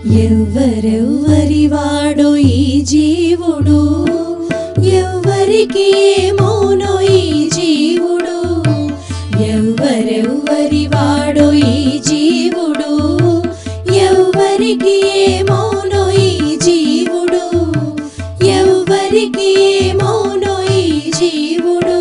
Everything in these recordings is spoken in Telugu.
ఎవ్వరెవ్వరి వాడో ఈ జీవుడు, ఎవ్వరికి ఏమోనో ఈ జీవుడు. ఎవ్వరెవ్వరి వాడో ఈ జీవుడు, ఎవ్వరికి ఏమోనో ఈ జీవుడు. ఎవ్వరికి ఏమోనో ఈ జీవుడు.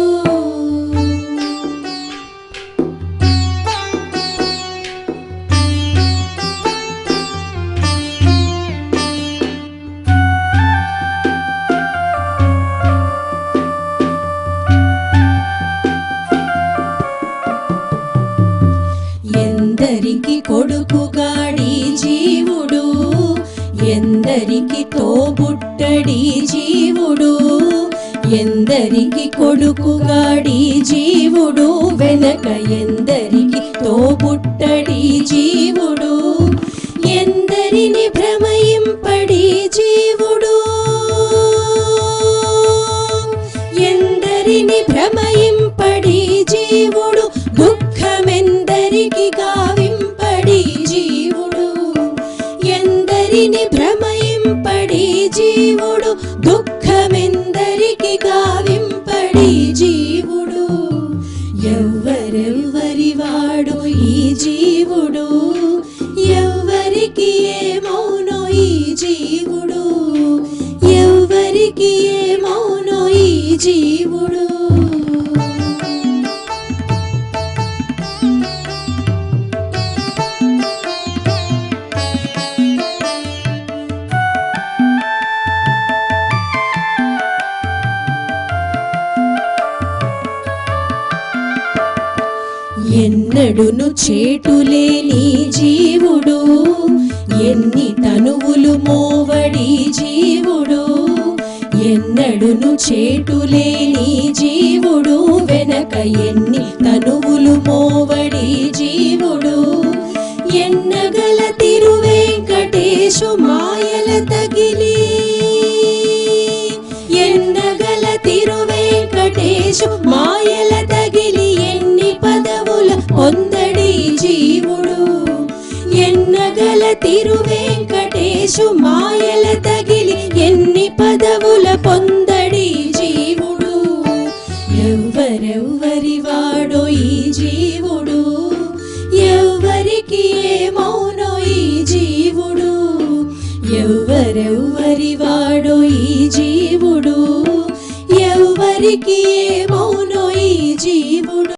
ఎందరికి కొడుకుగాడి జీవుడు, ఎందరికి తోబుట్టడి జీవుడు. ఎందరికి కొడుకుగాడి జీవుడు, వెనక ఎందరికి తోబుట్టడి జీవుడు. ఎందరిని భ్రమయింపడి జీవుడు, ఎందరిని భ్రమయింపడి జీవుడు. దుఃఖమెందరికి గావింపడి జీవుడు, ఎందరిని భ్రమయింపడి జీవుడు. దుఃఖమెందరికి గావింపడి జీవుడు. ఎవ్వరెవ్వరి వాడు ఈ జీవుడు, ఎవ్వరికి ఏమోనో ఈ జీవుడు. ఎవ్వరికి ఏమోనో ఈ జీవుడు. ఎన్నడును చేటులేని జీవుడు, ఎన్ని తనువులు మోవడి జీవుడు. ఎన్నడును చేటులేని జీవుడు, వెనక ఎన్ని తనువులు మోవడి జీవుడు. ఎన్నగల తిరువేంకటేశు మాయల తగిలి, ఎన్నగల తిరువేంకటేశు మాయల తగిలి. ఎన్ని పదవుల పొందడి జీవుడు, ఎన్నగల తిరువేంకటేశు మాయల తగిలి. ఎన్ని పదవుల పొందడి జీవుడు. ఎవ్వరెవ్వరి వాడో ఈ జీవుడు, ఎవ్వరికి ఏమోనో ఈ జీవుడు. ఎవ్వరెవ్వరి వాడో ఈ జీవుడు, ఎవ్వరికి ఏమోనో ఈ జీవుడు.